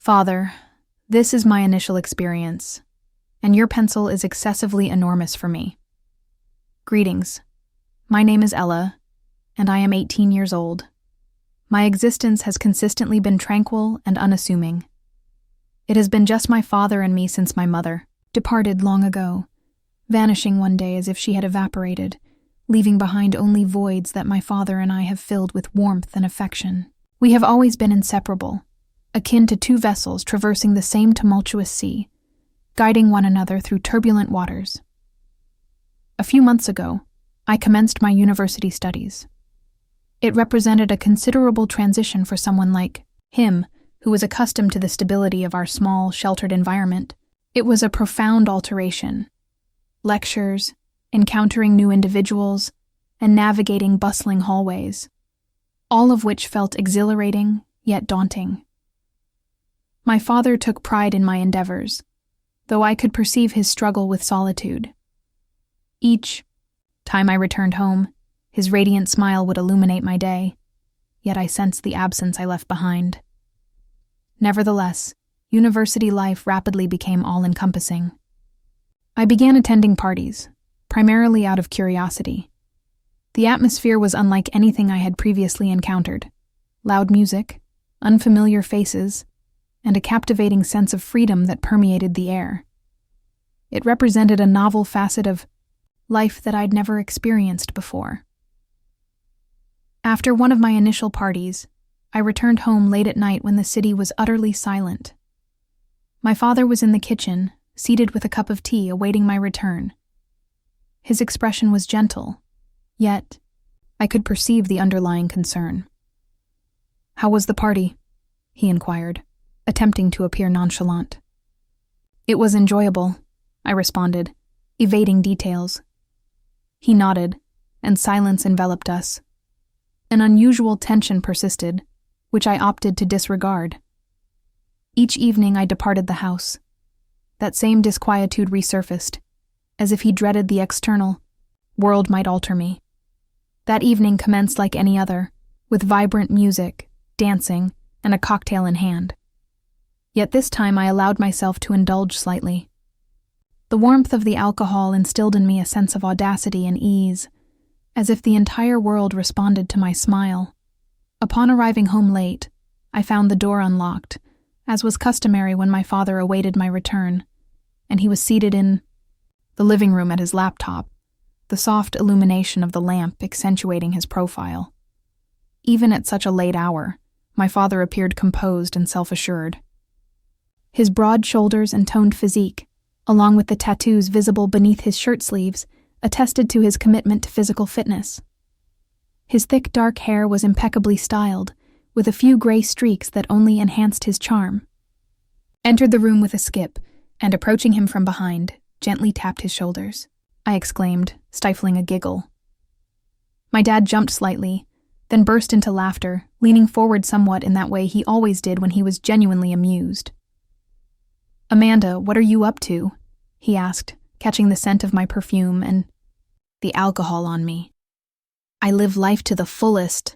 Father, this is my initial experience, and your pencil is excessively enormous for me. Greetings. My name is Ella, and I am 18 years old. My existence has consistently been tranquil and unassuming. It has been just my father and me since my mother departed long ago, vanishing one day as if she had evaporated, leaving behind only voids that my father and I have filled with warmth and affection. We have always been inseparable, akin to two vessels traversing the same tumultuous sea, guiding one another through turbulent waters. A few months ago, I commenced my university studies. It represented a considerable transition for someone like him, who was accustomed to the stability of our small, sheltered environment. It was a profound alteration. Lectures, encountering new individuals, and navigating bustling hallways, all of which felt exhilarating yet daunting. My father took pride in my endeavors, though I could perceive his struggle with solitude. Each time I returned home, his radiant smile would illuminate my day, yet I sensed the absence I left behind. Nevertheless, university life rapidly became all-encompassing. I began attending parties, primarily out of curiosity. The atmosphere was unlike anything I had previously encountered. Loud music, unfamiliar faces, and a captivating sense of freedom that permeated the air. It represented a novel facet of life that I'd never experienced before. After one of my initial parties, I returned home late at night when the city was utterly silent. My father was in the kitchen, seated with a cup of tea, awaiting my return. His expression was gentle, yet I could perceive the underlying concern. "How was the party?" he inquired, attempting to appear nonchalant. "It was enjoyable," I responded, evading details. He nodded, and silence enveloped us. An unusual tension persisted, which I opted to disregard. Each evening I departed the house. That same disquietude resurfaced, as if he dreaded the external world might alter me. That evening commenced like any other, with vibrant music, dancing, and a cocktail in hand. Yet this time I allowed myself to indulge slightly. The warmth of the alcohol instilled in me a sense of audacity and ease, as if the entire world responded to my smile. Upon arriving home late, I found the door unlocked, as was customary when my father awaited my return, and he was seated in the living room at his laptop, the soft illumination of the lamp accentuating his profile. Even at such a late hour, my father appeared composed and self-assured. His broad shoulders and toned physique, along with the tattoos visible beneath his shirt sleeves, attested to his commitment to physical fitness. His thick dark hair was impeccably styled, with a few gray streaks that only enhanced his charm. Entered the room with a skip, and approaching him from behind, gently tapped his shoulders. I exclaimed, stifling a giggle. My dad jumped slightly, then burst into laughter, leaning forward somewhat in that way he always did when he was genuinely amused. "Amanda, what are you up to?" he asked, catching the scent of my perfume and the alcohol on me. "I live life to the fullest."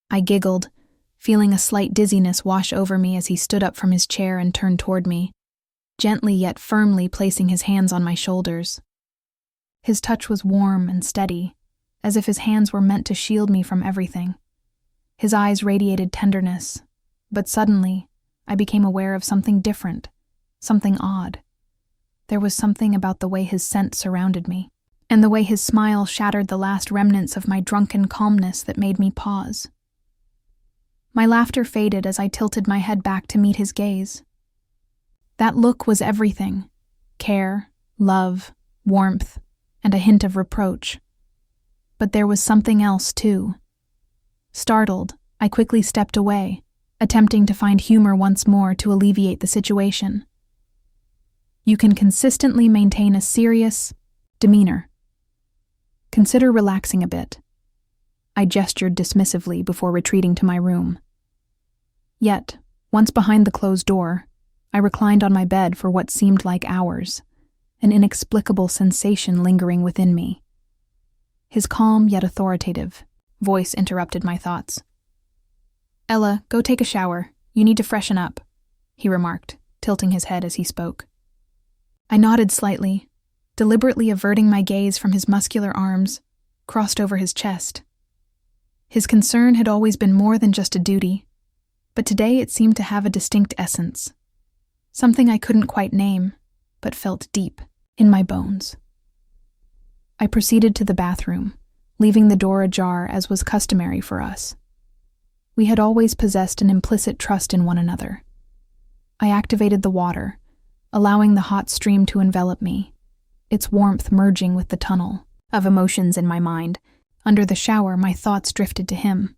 I giggled, feeling a slight dizziness wash over me as he stood up from his chair and turned toward me, gently yet firmly placing his hands on my shoulders. His touch was warm and steady, as if his hands were meant to shield me from everything. His eyes radiated tenderness, but suddenly I became aware of something different, something odd. There was something about the way his scent surrounded me, and the way his smile shattered the last remnants of my drunken calmness that made me pause. My laughter faded as I tilted my head back to meet his gaze. That look was everything: care, love, warmth, and a hint of reproach. But there was something else, too. Startled, I quickly stepped away, attempting to find humor once more to alleviate the situation. "You can consistently maintain a serious demeanor. Consider relaxing a bit." I gestured dismissively before retreating to my room. Yet, once behind the closed door, I reclined on my bed for what seemed like hours, an inexplicable sensation lingering within me. His calm yet authoritative voice interrupted my thoughts. "Ella, go take a shower. You need to freshen up." he remarked, tilting his head as he spoke. I nodded slightly, deliberately averting my gaze from his muscular arms, crossed over his chest. His concern had always been more than just a duty, but today it seemed to have a distinct essence, something I couldn't quite name, but felt deep in my bones. I proceeded to the bathroom, leaving the door ajar as was customary for us. We had always possessed an implicit trust in one another. I activated the water, allowing the hot stream to envelop me, its warmth merging with the tunnel of emotions in my mind. Under the shower, my thoughts drifted to him.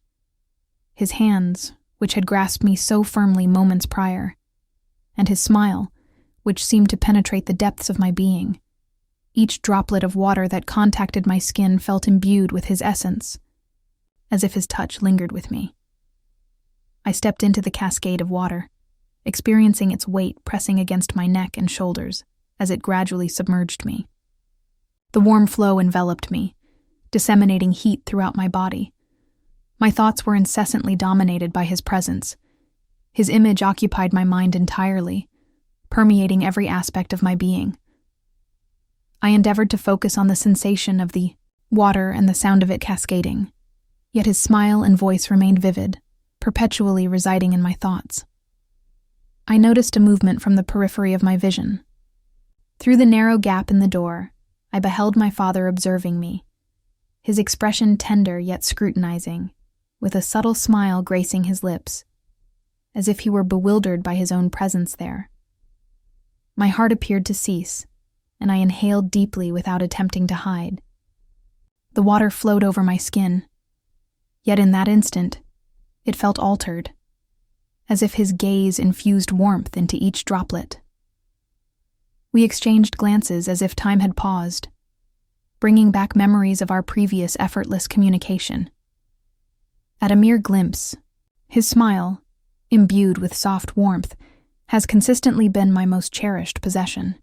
His hands, which had grasped me so firmly moments prior, and his smile, which seemed to penetrate the depths of my being. Each droplet of water that contacted my skin felt imbued with his essence, as if his touch lingered with me. I stepped into the cascade of water, experiencing its weight pressing against my neck and shoulders as it gradually submerged me. The warm flow enveloped me, disseminating heat throughout my body. My thoughts were incessantly dominated by his presence. His image occupied my mind entirely, permeating every aspect of my being. I endeavored to focus on the sensation of the water and the sound of it cascading, yet his smile and voice remained vivid, perpetually residing in my thoughts. I noticed a movement from the periphery of my vision. Through the narrow gap in the door, I beheld my father observing me, his expression tender yet scrutinizing, with a subtle smile gracing his lips, as if he were bewildered by his own presence there. My heart appeared to cease, and I inhaled deeply without attempting to hide. The water flowed over my skin, yet in that instant, it felt altered, as if his gaze infused warmth into each droplet. We exchanged glances as if time had paused, bringing back memories of our previous effortless communication. At a mere glimpse, his smile, imbued with soft warmth, has consistently been my most cherished possession.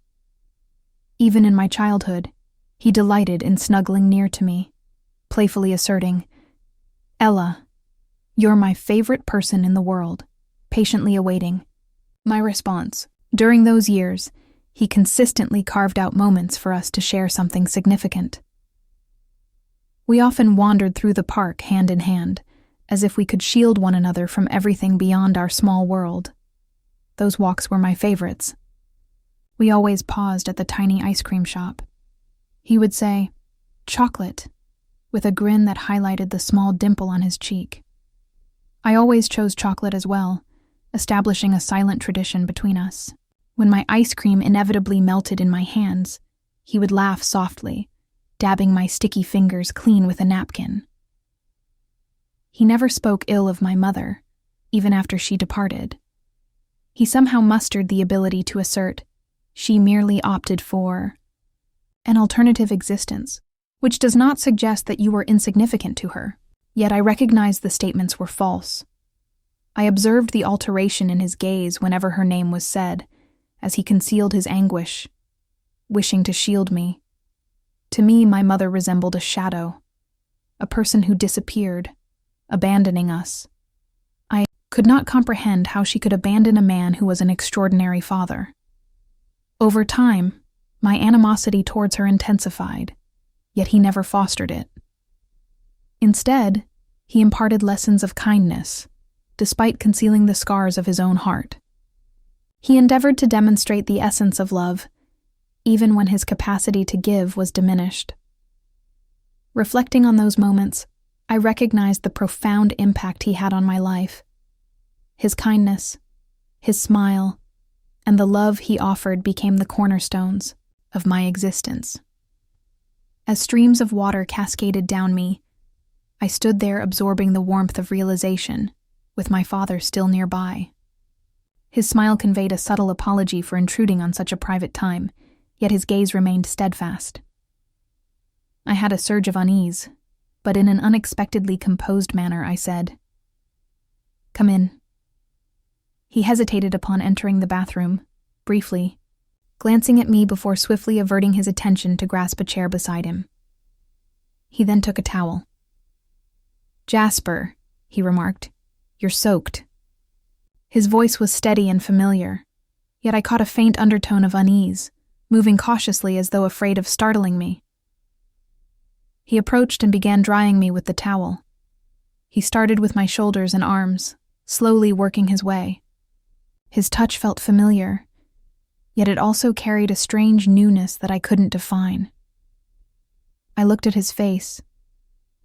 Even in my childhood, he delighted in snuggling near to me, playfully asserting, "Ella, you're my favorite person in the world," patiently awaiting my response. During those years, he consistently carved out moments for us to share something significant. We often wandered through the park hand in hand, as if we could shield one another from everything beyond our small world. Those walks were my favorites. We always paused at the tiny ice cream shop. He would say, "Chocolate," with a grin that highlighted the small dimple on his cheek. I always chose chocolate as well, establishing a silent tradition between us. When my ice cream inevitably melted in my hands, he would laugh softly, dabbing my sticky fingers clean with a napkin. He never spoke ill of my mother, even after she departed. He somehow mustered the ability to assert, she merely opted for an alternative existence, which does not suggest that you were insignificant to her. Yet I recognized the statements were false. I observed the alteration in his gaze whenever her name was said, as he concealed his anguish, wishing to shield me. To me, my mother resembled a shadow, a person who disappeared, abandoning us. I could not comprehend how she could abandon a man who was an extraordinary father. Over time, my animosity towards her intensified, yet he never fostered it. Instead, he imparted lessons of kindness, despite concealing the scars of his own heart. He endeavored to demonstrate the essence of love, even when his capacity to give was diminished. Reflecting on those moments, I recognized the profound impact he had on my life. His kindness, his smile, and the love he offered became the cornerstones of my existence. As streams of water cascaded down me, I stood there absorbing the warmth of realization, with my father still nearby. His smile conveyed a subtle apology for intruding on such a private time, yet his gaze remained steadfast. I had a surge of unease, but in an unexpectedly composed manner I said, "Come in." He hesitated upon entering the bathroom, briefly, glancing at me before swiftly averting his attention to grasp a chair beside him. He then took a towel. "Jasper," he remarked, "you're soaked." His voice was steady and familiar, yet I caught a faint undertone of unease, moving cautiously as though afraid of startling me. He approached and began drying me with the towel. He started with my shoulders and arms, slowly working his way. His touch felt familiar, yet it also carried a strange newness that I couldn't define. I looked at his face,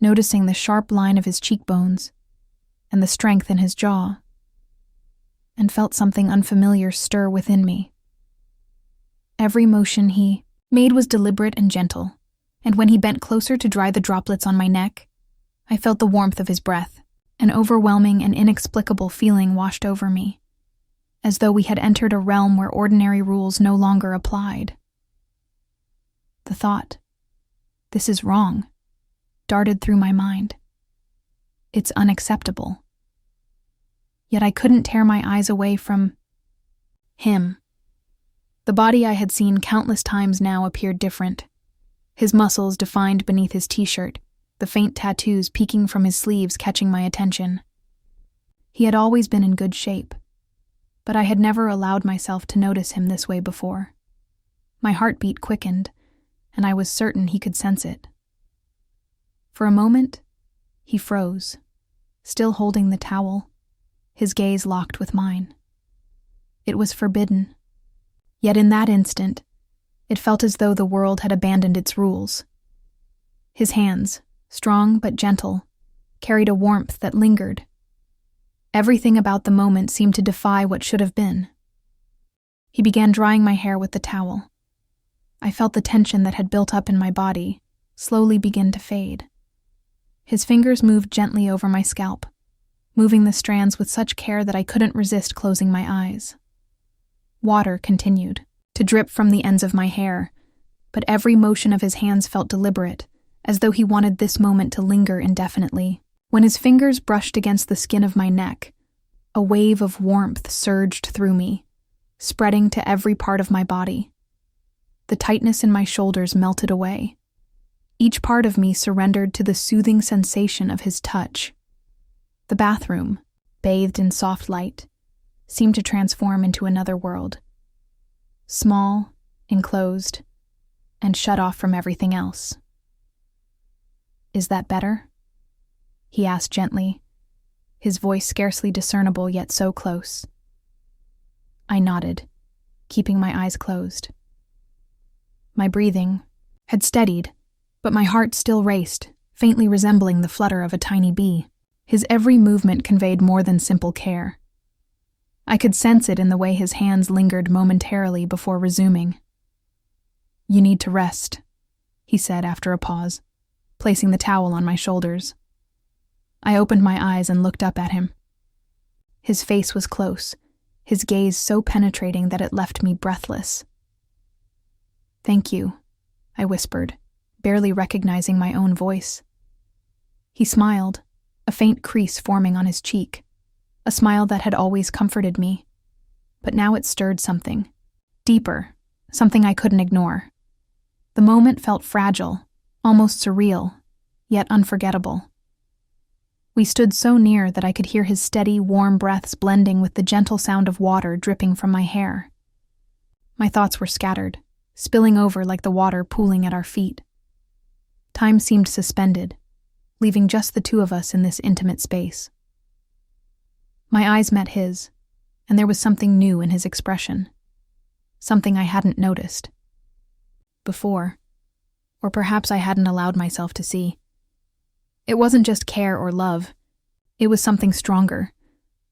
noticing the sharp line of his cheekbones and the strength in his jaw, and felt something unfamiliar stir within me. Every motion he made was deliberate and gentle, and when he bent closer to dry the droplets on my neck, I felt the warmth of his breath. An overwhelming and inexplicable feeling washed over me, as though we had entered a realm where ordinary rules no longer applied. The thought, "This is wrong," darted through my mind. It's unacceptable. Yet I couldn't tear my eyes away from him. The body I had seen countless times now appeared different. His muscles defined beneath his t-shirt, the faint tattoos peeking from his sleeves catching my attention. He had always been in good shape, but I had never allowed myself to notice him this way before. My heartbeat quickened, and I was certain he could sense it. For a moment, he froze, still holding the towel, his gaze locked with mine. It was forbidden. Yet in that instant, it felt as though the world had abandoned its rules. His hands, strong but gentle, carried a warmth that lingered. Everything about the moment seemed to defy what should have been. He began drying my hair with the towel. I felt the tension that had built up in my body slowly begin to fade. His fingers moved gently over my scalp, moving the strands with such care that I couldn't resist closing my eyes. Water continued to drip from the ends of my hair, but every motion of his hands felt deliberate, as though he wanted this moment to linger indefinitely. When his fingers brushed against the skin of my neck, a wave of warmth surged through me, spreading to every part of my body. The tightness in my shoulders melted away. Each part of me surrendered to the soothing sensation of his touch. The bathroom, bathed in soft light, seemed to transform into another world. Small, enclosed, and shut off from everything else. "Is that better?" he asked gently, his voice scarcely discernible yet so close. I nodded, keeping my eyes closed. My breathing had steadied, but my heart still raced, faintly resembling the flutter of a tiny bee. His every movement conveyed more than simple care. I could sense it in the way his hands lingered momentarily before resuming. "You need to rest," he said after a pause, placing the towel on my shoulders. I opened my eyes and looked up at him. His face was close, his gaze so penetrating that it left me breathless. "Thank you," I whispered, barely recognizing my own voice. He smiled, a faint crease forming on his cheek, a smile that had always comforted me. But now it stirred something, deeper, something I couldn't ignore. The moment felt fragile, almost surreal, yet unforgettable. We stood so near that I could hear his steady, warm breaths blending with the gentle sound of water dripping from my hair. My thoughts were scattered, spilling over like the water pooling at our feet. Time seemed suspended, leaving just the two of us in this intimate space. My eyes met his, and there was something new in his expression, something I hadn't noticed before, or perhaps I hadn't allowed myself to see. It wasn't just care or love, it was something stronger,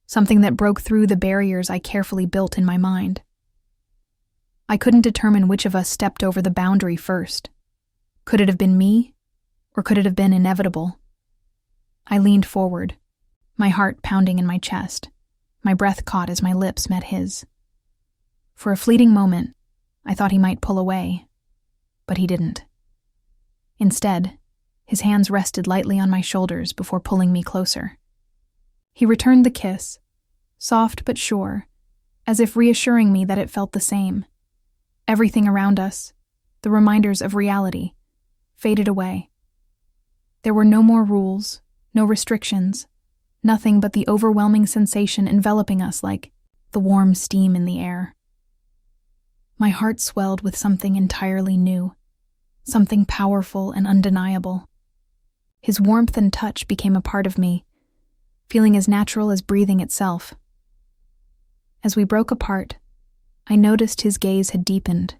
something that broke through the barriers I carefully built in my mind. I couldn't determine which of us stepped over the boundary first. Could it have been me, or could it have been inevitable? I leaned forward, my heart pounding in my chest, my breath caught as my lips met his. For a fleeting moment, I thought he might pull away, but he didn't. Instead, his hands rested lightly on my shoulders before pulling me closer. He returned the kiss, soft but sure, as if reassuring me that it felt the same. Everything around us, the reminders of reality, faded away. There were no more rules, no restrictions, nothing but the overwhelming sensation enveloping us like the warm steam in the air. My heart swelled with something entirely new, something powerful and undeniable. His warmth and touch became a part of me, feeling as natural as breathing itself. As we broke apart, I noticed his gaze had deepened,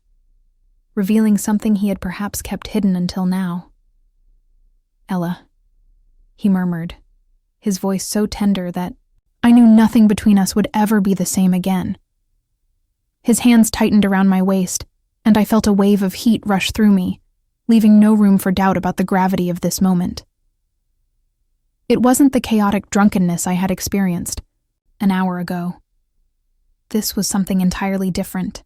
revealing something he had perhaps kept hidden until now. "Ella," he murmured, his voice so tender that I knew nothing between us would ever be the same again. His hands tightened around my waist, and I felt a wave of heat rush through me, leaving no room for doubt about the gravity of this moment. It wasn't the chaotic drunkenness I had experienced an hour ago. This was something entirely different.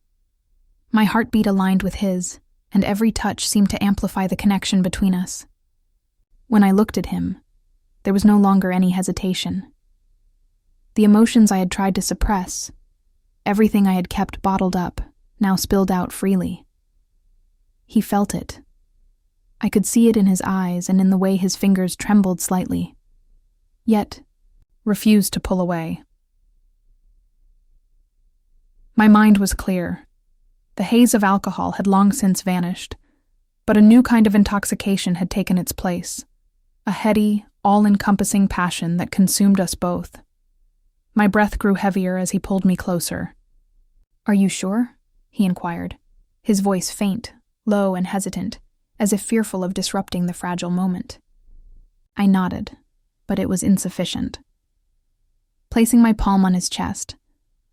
My heartbeat aligned with his, and every touch seemed to amplify the connection between us. When I looked at him, there was no longer any hesitation. The emotions I had tried to suppress, everything I had kept bottled up, now spilled out freely. He felt it. I could see it in his eyes and in the way his fingers trembled slightly, yet refused to pull away. My mind was clear. The haze of alcohol had long since vanished, but a new kind of intoxication had taken its place, a heady, all-encompassing passion that consumed us both. My breath grew heavier as he pulled me closer. "Are you sure?" he inquired, his voice faint, low and hesitant, as if fearful of disrupting the fragile moment. I nodded, but it was insufficient. Placing my palm on his chest,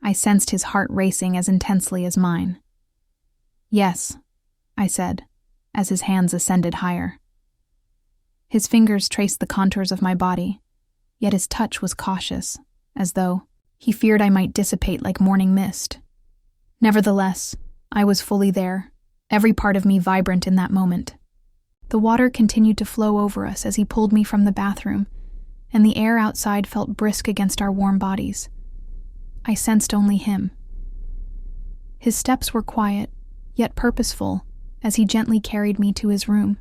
I sensed his heart racing as intensely as mine. "Yes," I said, as his hands ascended higher. His fingers traced the contours of my body, yet his touch was cautious, as though he feared I might dissipate like morning mist. Nevertheless, I was fully there, every part of me vibrant in that moment. The water continued to flow over us as he pulled me from the bathroom, and the air outside felt brisk against our warm bodies. I sensed only him. His steps were quiet, yet purposeful, as he gently carried me to his room.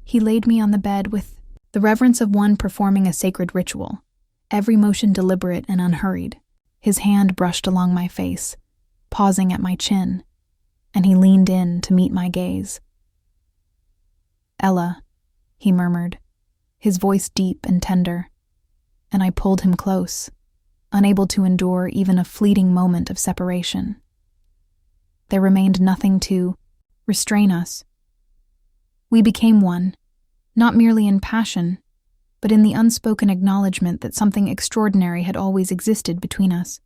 He laid me on the bed with the reverence of one performing a sacred ritual, every motion deliberate and unhurried. His hand brushed along my face, pausing at my chin, and he leaned in to meet my gaze. "Ella," he murmured, his voice deep and tender, and I pulled him close, unable to endure even a fleeting moment of separation. There remained nothing to restrain us. We became one, not merely in passion, but in the unspoken acknowledgement that something extraordinary had always existed between us.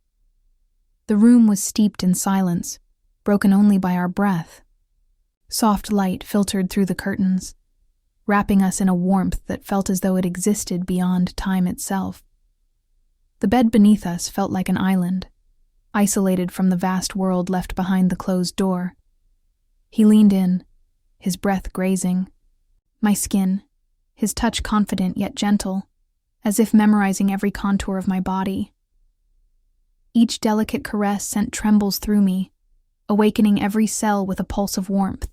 The room was steeped in silence, broken only by our breath. Soft light filtered through the curtains, wrapping us in a warmth that felt as though it existed beyond time itself. The bed beneath us felt like an island, isolated from the vast world left behind the closed door. He leaned in, his breath grazing my skin, his touch confident yet gentle, as if memorizing every contour of my body. Each delicate caress sent trembles through me, awakening every cell with a pulse of warmth.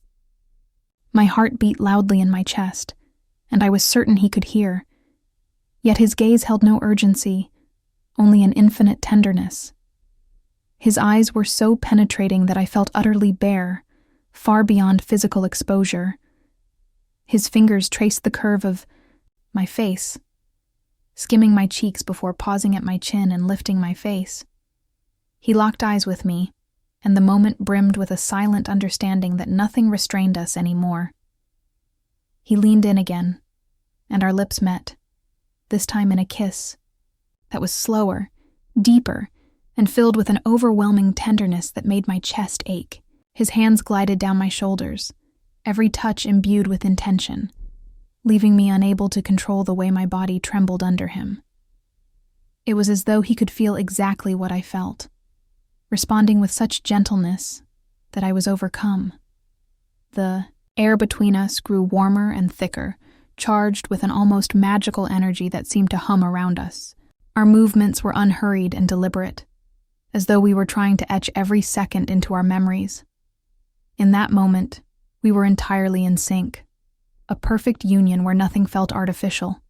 My heart beat loudly in my chest, and I was certain he could hear. Yet his gaze held no urgency, only an infinite tenderness. His eyes were so penetrating that I felt utterly bare, far beyond physical exposure. His fingers traced the curve of my face, skimming my cheeks before pausing at my chin and lifting my face. He locked eyes with me, and the moment brimmed with a silent understanding that nothing restrained us anymore. He leaned in again, and our lips met, this time in a kiss that was slower, deeper, and filled with an overwhelming tenderness that made my chest ache. His hands glided down my shoulders, every touch imbued with intention, leaving me unable to control the way my body trembled under him. It was as though he could feel exactly what I felt, responding with such gentleness that I was overcome. The air between us grew warmer and thicker, charged with an almost magical energy that seemed to hum around us. Our movements were unhurried and deliberate, as though we were trying to etch every second into our memories. In that moment, we were entirely in sync, a perfect union where nothing felt artificial.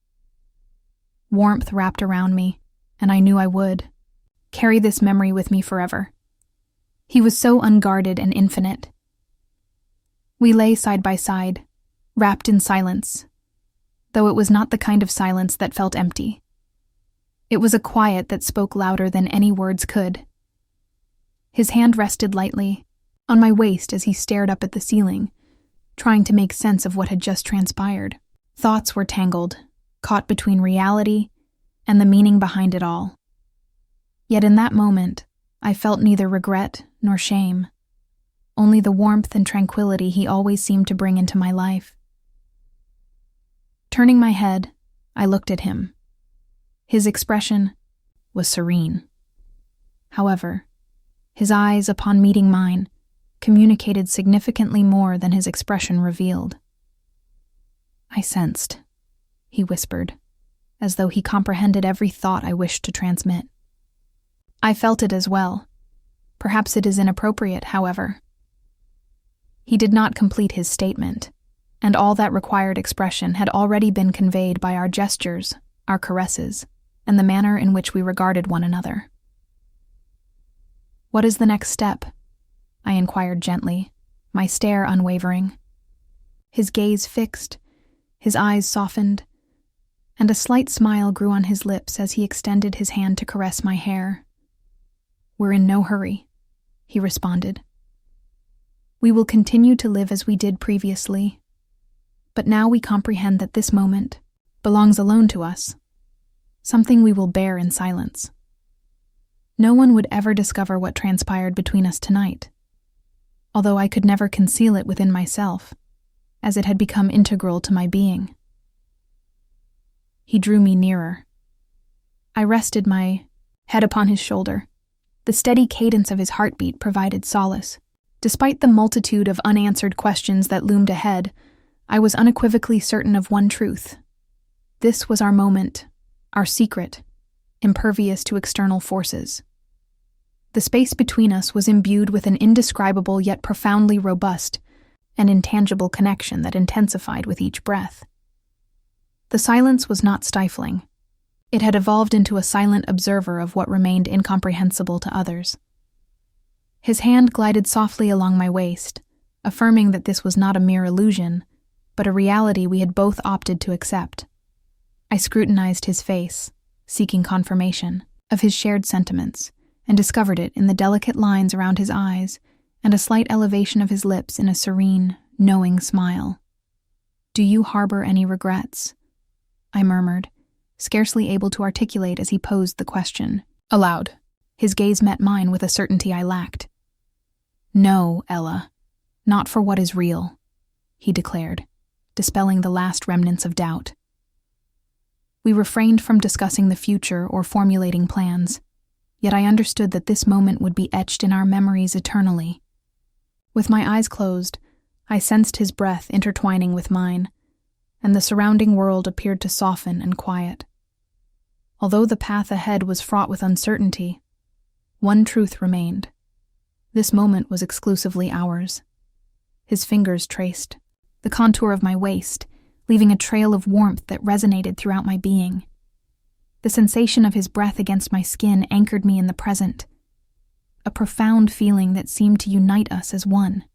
Warmth wrapped around me, and I knew I would carry this memory with me forever. He was so unguarded and infinite. We lay side by side, wrapped in silence, though it was not the kind of silence that felt empty. It was a quiet that spoke louder than any words could. His hand rested lightly on my waist as he stared up at the ceiling, trying to make sense of what had just transpired. Thoughts were tangled, caught between reality and the meaning behind it all. Yet in that moment, I felt neither regret nor shame, only the warmth and tranquility he always seemed to bring into my life. Turning my head, I looked at him. His expression was serene. However, his eyes, upon meeting mine, communicated significantly more than his expression revealed. "I sensed," he whispered, as though he comprehended every thought I wished to transmit. "I felt it as well. Perhaps it is inappropriate, however." He did not complete his statement, and all that required expression had already been conveyed by our gestures, our caresses, and the manner in which we regarded one another. "What is the next step?" I inquired gently, my stare unwavering. His gaze fixed, his eyes softened, and a slight smile grew on his lips as he extended his hand to caress my hair. "We're in no hurry," he responded. "We will continue to live as we did previously, but now we comprehend that this moment belongs alone to us, something we will bear in silence. No one would ever discover what transpired between us tonight, although I could never conceal it within myself, as it had become integral to my being." He drew me nearer. I rested my head upon his shoulder. The steady cadence of his heartbeat provided solace. Despite the multitude of unanswered questions that loomed ahead, I was unequivocally certain of one truth. This was our moment, our secret, impervious to external forces. The space between us was imbued with an indescribable yet profoundly robust and intangible connection that intensified with each breath. The silence was not stifling. It had evolved into a silent observer of what remained incomprehensible to others. His hand glided softly along my waist, affirming that this was not a mere illusion, but a reality we had both opted to accept. I scrutinized his face, seeking confirmation of his shared sentiments, and discovered it in the delicate lines around his eyes and a slight elevation of his lips in a serene, knowing smile. "Do you harbor any regrets?" I murmured, scarcely able to articulate as he posed the question. Aloud, his gaze met mine with a certainty I lacked. "No, Ella, not for what is real," he declared, dispelling the last remnants of doubt. We refrained from discussing the future or formulating plans, yet I understood that this moment would be etched in our memories eternally. With my eyes closed, I sensed his breath intertwining with mine, and the surrounding world appeared to soften and quiet. Although the path ahead was fraught with uncertainty, one truth remained. This moment was exclusively ours. His fingers traced the contour of my waist, leaving a trail of warmth that resonated throughout my being. The sensation of his breath against my skin anchored me in the present, a profound feeling that seemed to unite us as one.